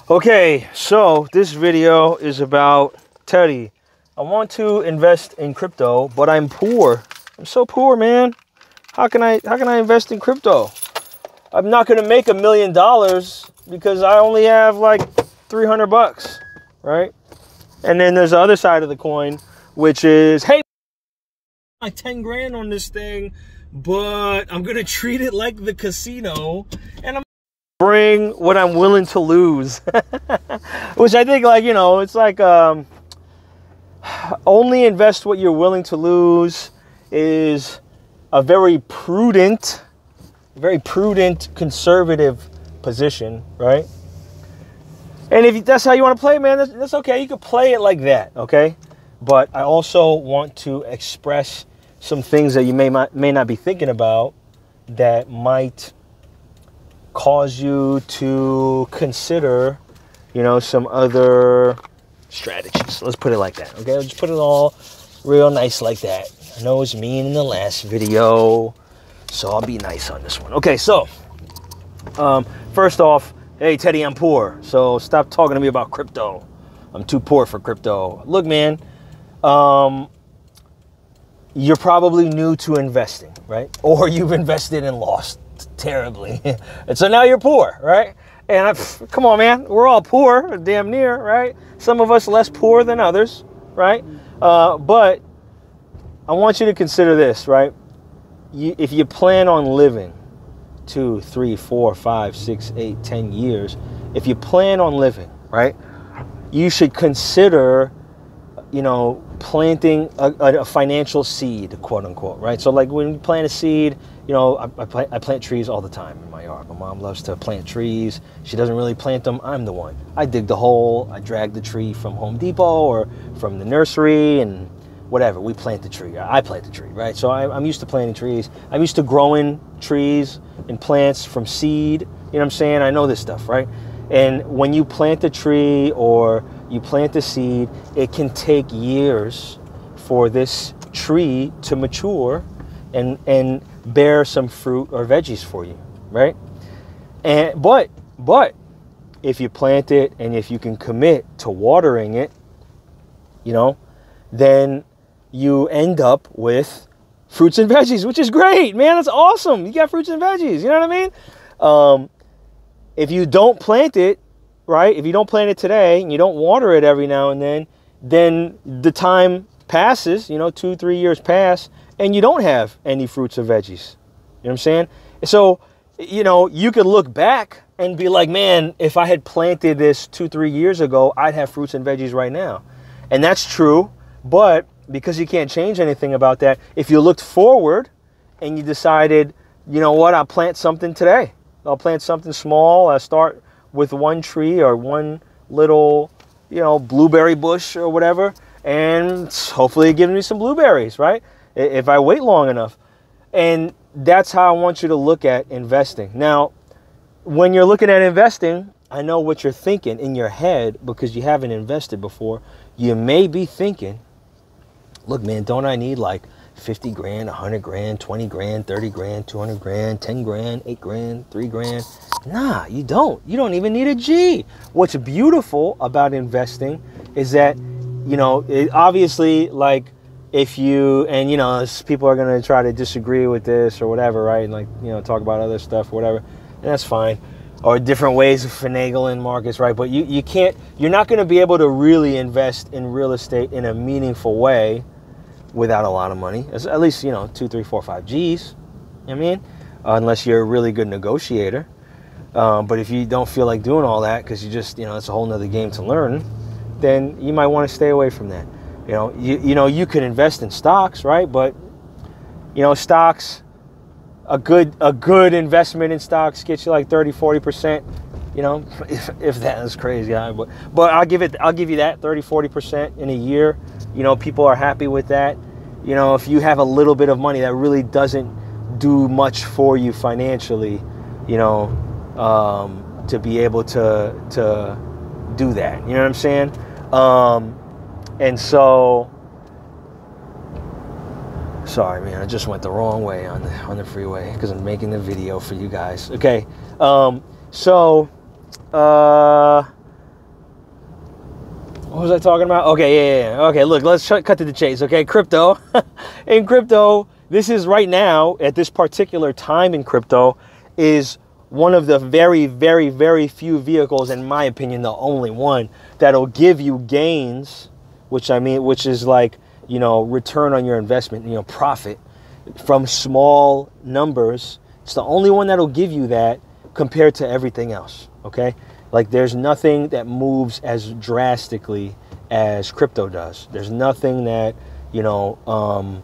Okay, so this video is about Teddy. I want to invest in crypto, but I'm poor. I'm so poor, man. How can I invest in crypto? I'm not gonna make $1 million because I only have like 300 bucks, right? And then there's the other side of the coin, which is, hey, like 10 grand on this thing, but I'm gonna treat it like the casino, and I'm bring what I'm willing to lose. Which I think, like, you know, it's like only invest what you're willing to lose is a very prudent, conservative position, right? And if that's how you want to play, man, that's okay. You can play it like that, okay? But I also want to express some things that you may not be thinking about that might cause you to consider, you know, some other strategies. Let's put it like that, okay? Let's just put it all real nice like that. I know it's mean in the last video, so I'll be nice on this one. Okay, so first off, hey, Teddy, I'm poor, so stop talking to me about crypto. I'm too poor for crypto. Look, man, you're probably new to investing, right? Or you've invested and lost terribly. And so now you're poor, right? And come on, man, we're all poor, damn near, right? Some of us less poor than others, right? But I want you to consider this, right? If you plan on living 2, 3, 4, 5, 6, 8, 10 years, if you plan on living, right, you should consider, you know, planting a financial seed, quote unquote, right? So like when you plant a seed, you know, I plant trees all the time in my yard. My mom loves to plant trees. She doesn't really plant them. I'm the one. I dig the hole. I drag the tree from Home Depot or from the nursery and whatever. We plant the tree. I plant the tree, right? So I'm used to planting trees. I'm used to growing trees and plants from seed. You know what I'm saying? I know this stuff, right? And when you plant a tree or you plant a seed, it can take years for this tree to mature and bear some fruit or veggies for you, right? And but if you plant it and if you can commit to watering it, you know, then you end up with fruits and veggies, which is great, man. That's awesome. You got fruits and veggies. You know what I mean? If you don't plant it, right? If you don't plant it today and you don't water it every now and then the time passes, you know, 2, 3 years pass, and you don't have any fruits or veggies. You know what I'm saying? So, you know, you could look back and be like, man, if I had planted this 2, 3 years ago, I'd have fruits and veggies right now. And that's true, but because you can't change anything about that, if you looked forward and you decided, you know what, I'll plant something today. I'll plant something small. I'll start with one tree or one little, you know, blueberry bush or whatever, and hopefully it gives me some blueberries, right? If I wait long enough. And that's how I want you to look at investing. Now, when you're looking at investing, I know what you're thinking in your head because you haven't invested before. You may be thinking, look, man, don't I need like 50 grand, 100 grand, 20 grand, 30 grand, 200 grand, 10 grand, 8 grand, 3 grand. Nah, you don't. You don't even need a G. What's beautiful about investing is that, you know, obviously, like, if you, and, you know, people are going to try to disagree with this or whatever, right? And, like, you know, talk about other stuff or whatever, and that's fine. Or different ways of finagling markets, right? But you can't, you're not going to be able to really invest in real estate in a meaningful way without a lot of money. At least, you know, 2, 3, 4, 5 Gs. You know what I mean? Unless you're a really good negotiator. But if you don't feel like doing all that because you just, you know, it's a whole nother game to learn, then you might want to stay away from that. You know, you could invest in stocks, right? But, you know, stocks, a good investment in stocks gets you like 30, 40%. You know, if that is crazy, but I'll give you that 30, 40% in a year. You know, people are happy with that. You know, if you have a little bit of money that really doesn't do much for you financially, you know, to be able to do that. You know what I'm saying? And so, sorry, man, I just went the wrong way on the freeway because I'm making the video for you guys. Okay, so What was I talking about? Okay, yeah. Okay, look, let's cut to the chase. Okay, crypto. In crypto, this is right now, at this particular time in crypto, is one of the very, very, very few vehicles, in my opinion, the only one, that'll give you gains, which is like, you know, return on your investment, you know, profit from small numbers. It's the only one that'll give you that compared to everything else, okay? Like, there's nothing that moves as drastically as crypto does. There's nothing that, you know,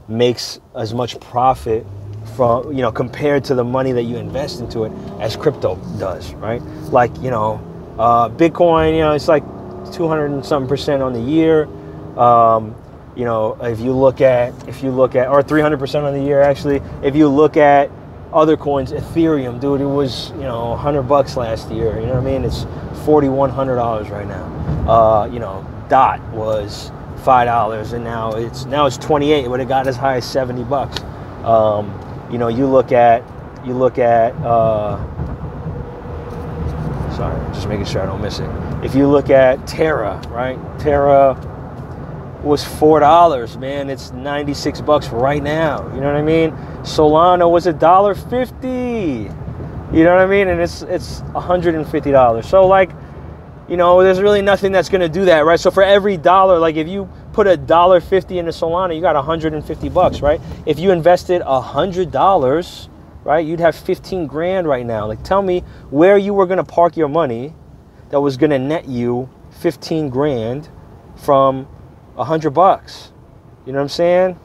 makes as much profit from, you know, compared to the money that you invest into it as crypto does, right? Like, you know, Bitcoin, you know, it's like 200 and something percent on the year. You know, if you look at, or 300% on the year, actually, if you look at other coins, Ethereum, dude, it was, you know, $100 last year. You know what I mean? It's $4,100 right now. You know, DOT was $5, and now it's 28, but it got as high as $70. You know, you look at. Sorry, just making sure I don't miss it. If you look at Terra, right? Terra was $4, man. It's $96 right now. You know what I mean? Solana was $1.50. You know what I mean? And it's $150. So, like, you know, there's really nothing that's going to do that, right? So for every dollar, like if you put $1.50 into Solana, you got $150, right? If you invested $100, right, you'd have 15 grand right now. Like, tell me where you were going to park your money that was going to net you 15 grand from $100. You know what I'm saying?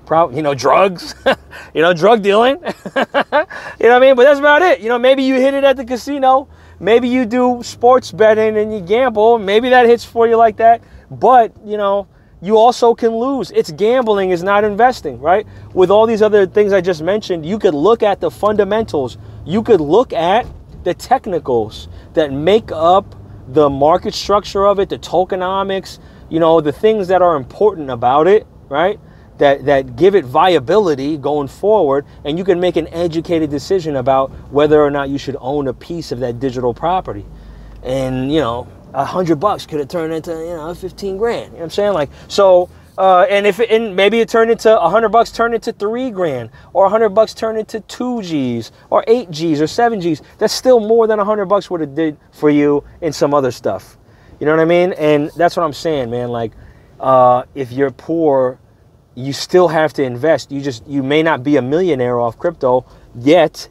You know, drugs, you know, drug dealing, you know what I mean? But that's about it. You know, maybe you hit it at the casino. Maybe you do sports betting and you gamble. Maybe that hits for you like that. But, you know, you also can lose. It's gambling, is not investing, right? With all these other things I just mentioned, you could look at the fundamentals. You could look at the technicals that make up the market structure of it, the tokenomics, you know, the things that are important about it, right? That give it viability going forward, and you can make an educated decision about whether or not you should own a piece of that digital property. And, you know, $100 could have turned into, you know, 15 grand. You know what I'm saying? Like, so, and maybe it turned into $100 turned into 3 grand, or $100 turned into 2 G's, or 8 G's, or 7 G's. That's still more than $100 would have did for you in some other stuff. You know what I mean? And that's what I'm saying, man. Like, if you're poor, you still have to invest. You may not be a millionaire off crypto yet,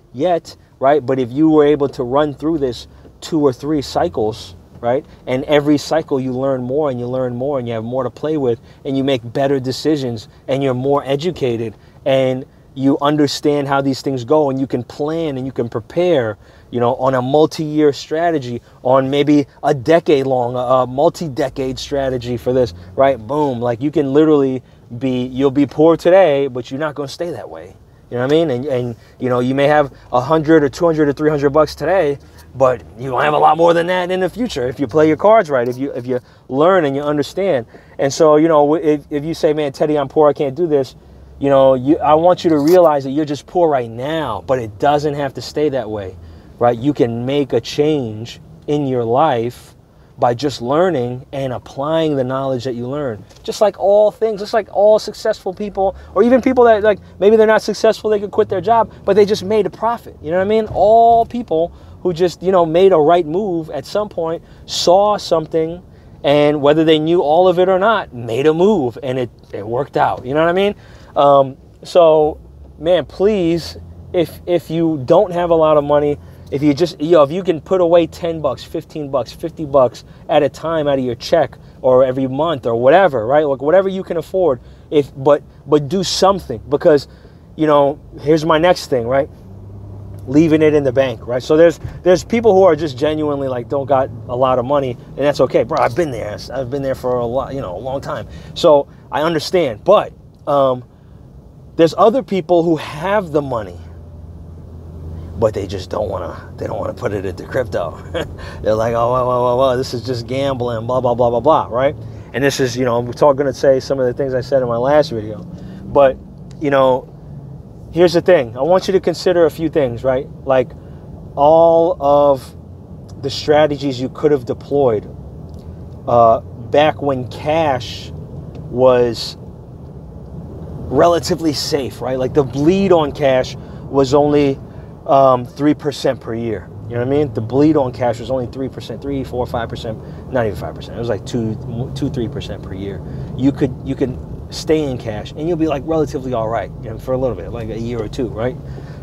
right? But if you were able to run through this 2 or 3 cycles, right? And every cycle you learn more and you learn more and you have more to play with and you make better decisions and you're more educated and you understand how these things go and you can plan and you can prepare, you know, on a multi-year strategy, on maybe a decade-long, a multi-decade strategy for this, right? Boom. Like, you can literally you'll be poor today, but you're not going to stay that way. You know what I mean? And you know, you may have 100 or 200 or 300 bucks today, but you will have a lot more than that in the future if you play your cards right, if you learn and you understand. And so, you know, if you say, man, Teddy, I'm poor, I can't do this, you know, I want you to realize that you're just poor right now, but it doesn't have to stay that way, right? You can make a change in your life by just learning and applying the knowledge that you learn. Just like all things, just like all successful people, or even people that, like, maybe they're not successful, they could quit their job, but they just made a profit. You know what I mean? All people who just, you know, made a right move at some point, saw something, and whether they knew all of it or not, made a move, and it worked out. You know what I mean? So, man, please, if you don't have a lot of money, if you just, you know, if you can put away $10, $15, $50 at a time out of your check, or every month, or whatever, right? Like, whatever you can afford, but do something, because, you know, here's my next thing, right? Leaving it in the bank, right? So there's people who are just genuinely like don't got a lot of money, and that's okay, bro. I've been there for a long time. So I understand, but there's other people who have the money, but they just don't want to put it into crypto. They're like, oh, this is just gambling, blah, blah, blah, blah, blah, right? And this is, you know, I'm going to say some of the things I said in my last video. But, you know, here's the thing. I want you to consider a few things, right? Like, all of the strategies you could have deployed back when cash was relatively safe, right? Like the bleed on cash was only 3% per year. You know what I mean? The bleed on cash was only 3%, 3, 4, 5%, not even 5%. It was like 3% per year. You could stay in cash and you'll be like relatively all right, you know, for a little bit, like a year or two, right?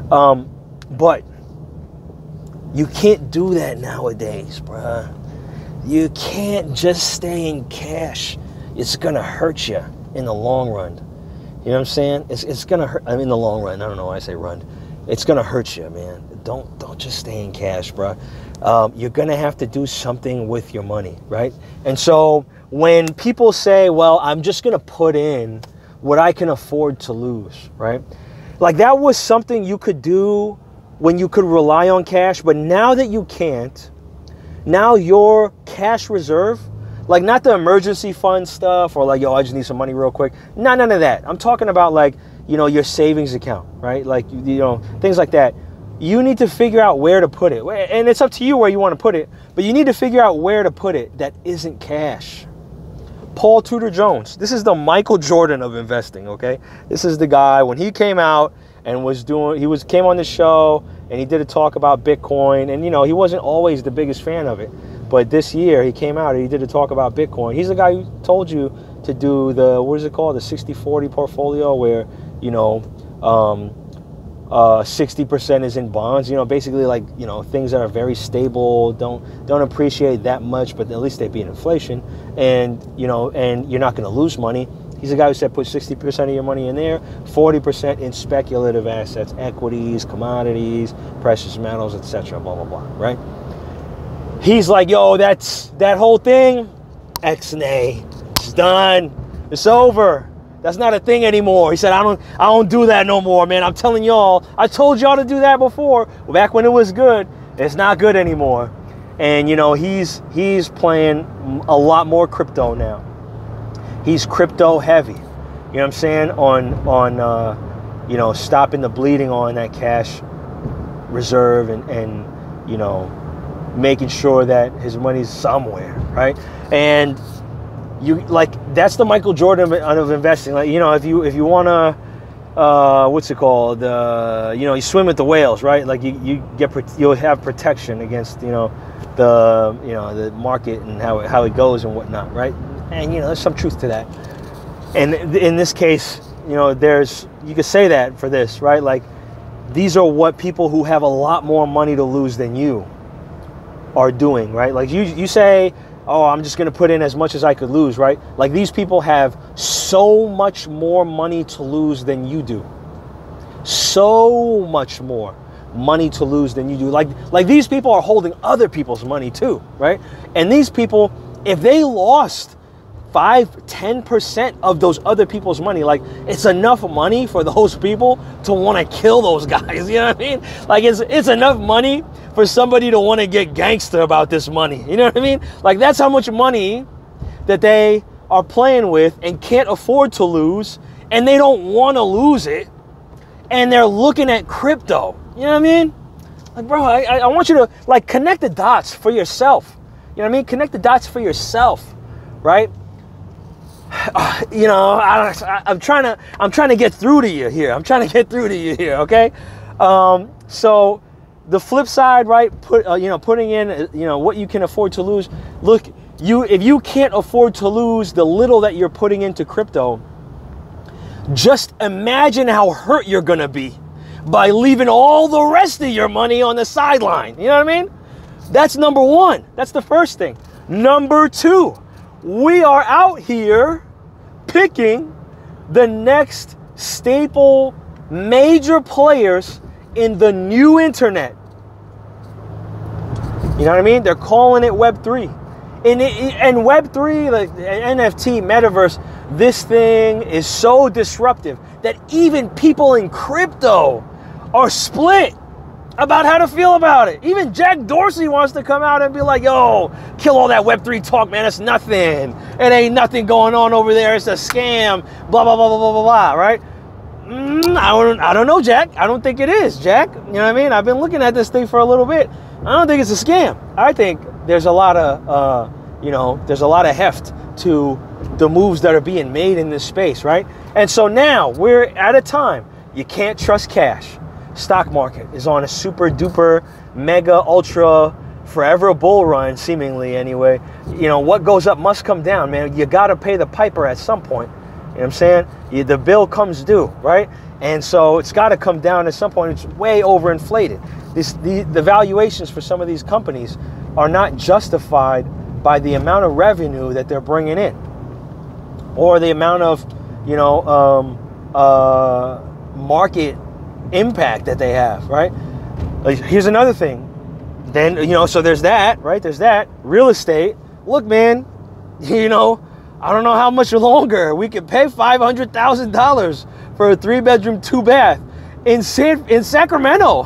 But you can't do that nowadays, bruh. You can't just stay in cash. It's gonna hurt you in the long run. You know what I'm saying? It's gonna hurt. I mean, in the long run. I don't know why I say run. It's gonna hurt you, man. Don't just stay in cash, bruh. You're gonna have to do something with your money, right? And so when people say, well, I'm just gonna put in what I can afford to lose, right? Like that was something you could do when you could rely on cash, but now that you can't, now your cash reserve, like not the emergency fund stuff or like, yo, I just need some money real quick. None of that. I'm talking about like, you know, your savings account, right? Like, you know, things like that. You need to figure out where to put it. And it's up to you where you want to put it, but you need to figure out where to put it that isn't cash. Paul Tudor Jones. This is the Michael Jordan of investing, okay? This is the guy, when he came out and came on the show and he did a talk about Bitcoin, and you know, he wasn't always the biggest fan of it. But this year he came out and he did a talk about Bitcoin. He's the guy who told you to do the, what is it called? The 60-40 portfolio, where, you know, 60% is in bonds, you know, basically like, you know, things that are very stable, don't appreciate that much, but at least they beat inflation, and, you know, and you're not going to lose money. He's the guy who said put 60% of your money in there, 40% in speculative assets, equities, commodities, precious metals, etc., blah, blah, blah, right? He's like, yo, that whole thing, ex-nay, it's done, it's over. That's not a thing anymore. He said, I don't do that no more, man. I'm telling y'all, I told y'all to do that before, back when it was good. It's not good anymore. And you know, he's playing a lot more crypto now. He's crypto heavy. You know what I'm saying? On you know, stopping the bleeding on that cash reserve and you know, making sure that his money's somewhere, right? And you like, that's the Michael Jordan of investing. Like, you know, if you want to, what's it called? You know, you swim with the whales, right? Like you'll have protection against, you know, the market and how it goes and whatnot, right? And you know, there's some truth to that. And in this case, you know, you could say that for this, right? Like, these are what people who have a lot more money to lose than you are doing, right? Like you say, oh, I'm just going to put in as much as I could lose, right? Like, these people have so much more money to lose than you do. So much more money to lose than you do. Like these people are holding other people's money too, right? And these people, if they lost 5-10% of those other people's money, like, it's enough money for those people to want to kill those guys. You know what I mean? Like, it's enough money for somebody to want to get gangster about this money. You know what I mean? Like, that's how much money that they are playing with and can't afford to lose, and they don't want to lose it, and they're looking at crypto. You know what I mean? Like, bro, I want you to, like, connect the dots for yourself. You know what I mean? Connect the dots for yourself, right? You know, I'm trying to get through to you here. Okay? So the flip side, right? Putting in, you know, what you can afford to lose. Look, if you can't afford to lose the little that you're putting into crypto, just imagine how hurt you're gonna be by leaving all the rest of your money on the sideline. You know what I mean? That's number one. That's the first thing. Number two, we are out here picking the next staple major players in the new internet. You know what I mean? They're calling it Web3. And Web3, like NFT, metaverse, this thing is so disruptive that even people in crypto are split about how to feel about it. Even Jack Dorsey wants to come out and be like, yo, kill all that Web3 talk, man. It's nothing. It ain't nothing going on over there. It's a scam. Blah, blah, blah, blah, blah, blah, blah, right? I don't know, Jack. I don't think it is, Jack. You know what I mean? I've been looking at this thing for a little bit. I don't think it's a scam. I think there's a lot of there's a lot of heft to the moves that are being made in this space, right? And so now we're at a time you can't trust cash. Stock market is on a super duper mega ultra forever bull run, seemingly anyway. What goes up must come down, man. You got to pay the piper at some point. You know what I'm saying? The bill comes due, right? And so it's got to come down at some point. It's way overinflated. The valuations for some of these companies are not justified by the amount of revenue that they're bringing in, or the amount of, market impact that they have, right? Like, here's another thing. Then, so there's that, right? There's that. Real estate. Look, man, I don't know how much longer we could pay $500,000 for a 3-bedroom, 2-bath in Sacramento.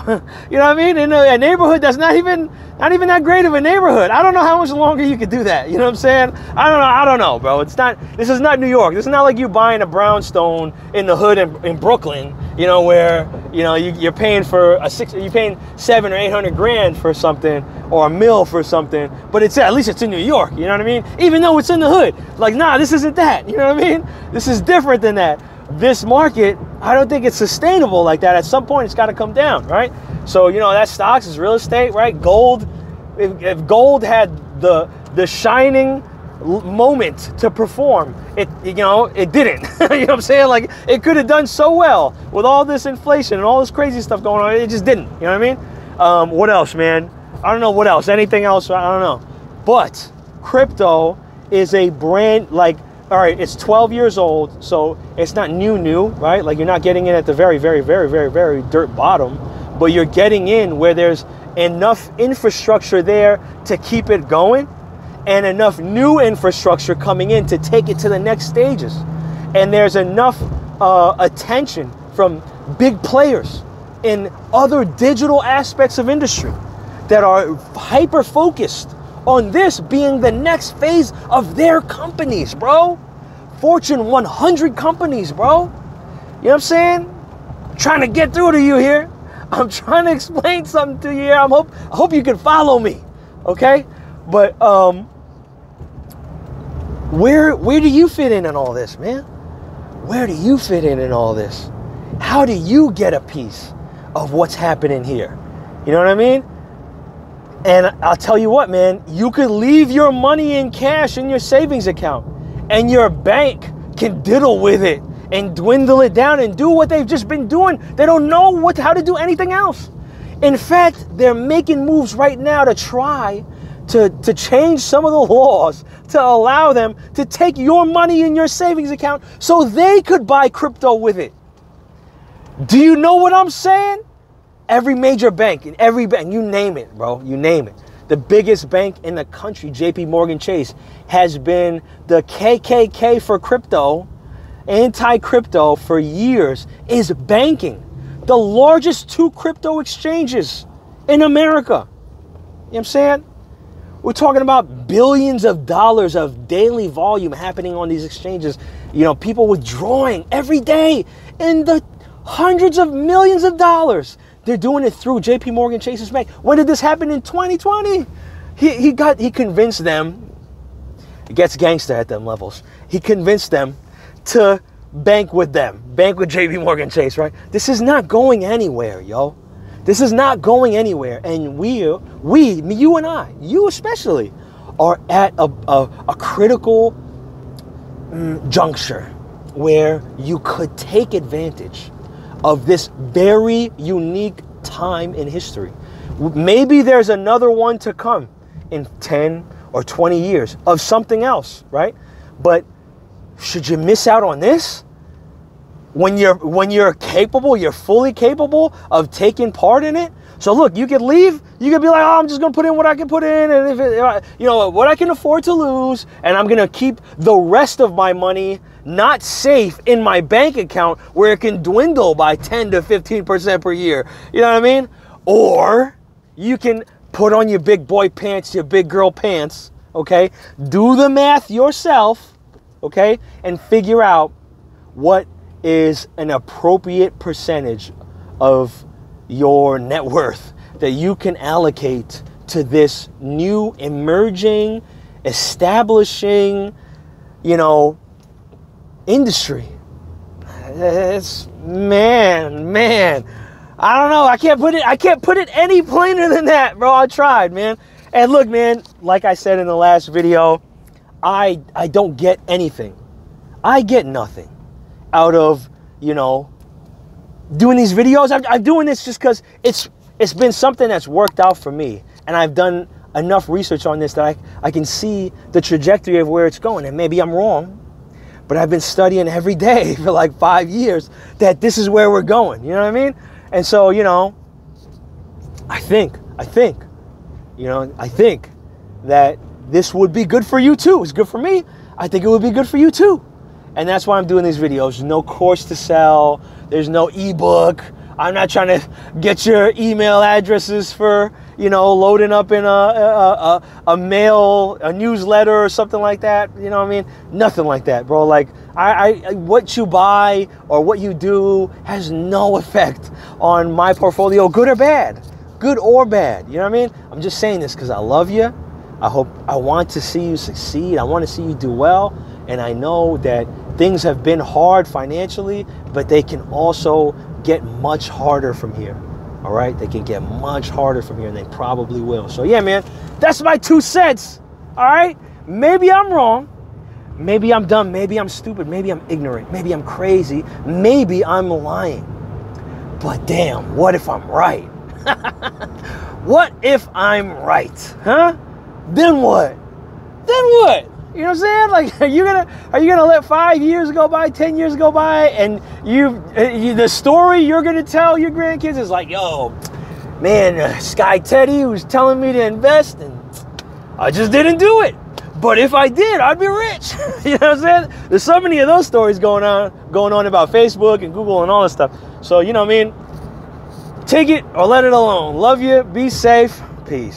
You know what I mean? In a neighborhood that's not even that great of a neighborhood. I don't know how much longer you could do that. You know what I'm saying? I don't know, bro. This is not New York. This is not like you buying a brownstone in the hood in Brooklyn, where, you're paying for you're paying $700 or $800 grand for something, or $1 million for something, but at least it's in New York. You know what I mean? Even though it's in the hood. Like, nah, this isn't that. You know what I mean? This is different than that. This market, I don't think it's sustainable like that. At some point, it's got to come down, right? So, that stocks is real estate, right? Gold, if gold had the shining moment to perform, it didn't. You know what I'm saying? Like, it could have done so well with all this inflation and all this crazy stuff going on. It just didn't. You know what I mean? What else, man? I don't know what else. Anything else? I don't know. But crypto is a brand, like, all right, it's 12 years old, so it's not new, right? Like, you're not getting in at the very, very, very, very, very dirt bottom, but you're getting in where there's enough infrastructure there to keep it going, and enough new infrastructure coming in to take it to the next stages. And there's enough attention from big players in other digital aspects of industry that are hyper-focused on this being the next phase of their companies, bro. Fortune 100 companies, bro. You know what I'm saying? I'm trying to get through to you here. I'm trying to explain something to you here. I hope you can follow me, okay? But where do you fit in all this, man? Where do you fit in all this? How do you get a piece of what's happening here? You know what I mean? And I'll tell you what, man, you could leave your money in cash in your savings account, and your bank can diddle with it and dwindle it down and do what they've just been doing. They don't know how to do anything else. In fact, they're making moves right now to try to change some of the laws to allow them to take your money in your savings account so they could buy crypto with it. Do you know what I'm saying? Every major bank, you name it, bro, you name it. The biggest bank in the country, JP Morgan Chase, has been the KKK for crypto, anti-crypto for years, is banking the largest 2 crypto exchanges in America. You know what I'm saying? We're talking about billions of dollars of daily volume happening on these exchanges. People withdrawing every day in the hundreds of millions of dollars. They're doing it through JP Morgan Chase's bank. When did this happen? In 2020. He convinced them, it gets gangster at them levels. He convinced them to bank with JP Morgan Chase, right? This is not going anywhere, yo. This is not going anywhere. And you and I, you especially, are at a critical juncture where you could take advantage of this very unique time in history. Maybe there's another one to come in 10 or 20 years of something else, right? But should you miss out on this? When you're capable, you're fully capable of taking part in it. So look, you could leave, you could be like, oh, I'm just gonna put in what I can put in, and what I can afford to lose, and I'm gonna keep the rest of my money not safe in my bank account where it can dwindle by 10 to 15% per year. You know what I mean? Or you can put on your big boy pants, your big girl pants, okay? Do the math yourself, okay? And figure out what is an appropriate percentage of your net worth that you can allocate to this new emerging establishing, you know, industry. It's, man, I don't know. I can't put it any plainer than that, bro. I tried, man. And look, man, like I said in the last video, I don't get anything. I get nothing out of, you know, doing these videos. I'm doing this just because it's been something that's worked out for me, and I've done enough research on this that I can see the trajectory of where it's going. And maybe I'm wrong, but I've been studying every day for like 5 years that this is where we're going. You know what I mean? And so, you know, I think, you know, I think that this would be good for you too. It's good for me. I think it would be good for you too. And that's why I'm doing these videos. There's no course to sell. There's no ebook. I'm not trying to get your email addresses for, you know, loading up in a mail, a newsletter or something like that. You know what I mean? Nothing like that, bro. Like, what you buy or what you do has no effect on my portfolio, good or bad. Good or bad. You know what I mean? I'm just saying this because I love you. I want to see you succeed. I want to see you do well. And I know that things have been hard financially, but they can also get much harder from here. All right? They can get much harder from here, and they probably will. So yeah, man, that's my 2 cents. All right? Maybe I'm wrong. Maybe I'm dumb. Maybe I'm stupid. Maybe I'm ignorant. Maybe I'm crazy. Maybe I'm lying. But damn, what if I'm right? What if I'm right? Huh? Then what? Then what? You know what I'm saying? Like, are you gonna let 5 years go by, 10 years go by, and the story you're gonna tell your grandkids is like, yo, man, Sky Teddy was telling me to invest, and I just didn't do it. But if I did, I'd be rich. You know what I'm saying? There's so many of those stories going on about Facebook and Google and all this stuff. So, you know what I mean? Take it or let it alone. Love you. Be safe. Peace.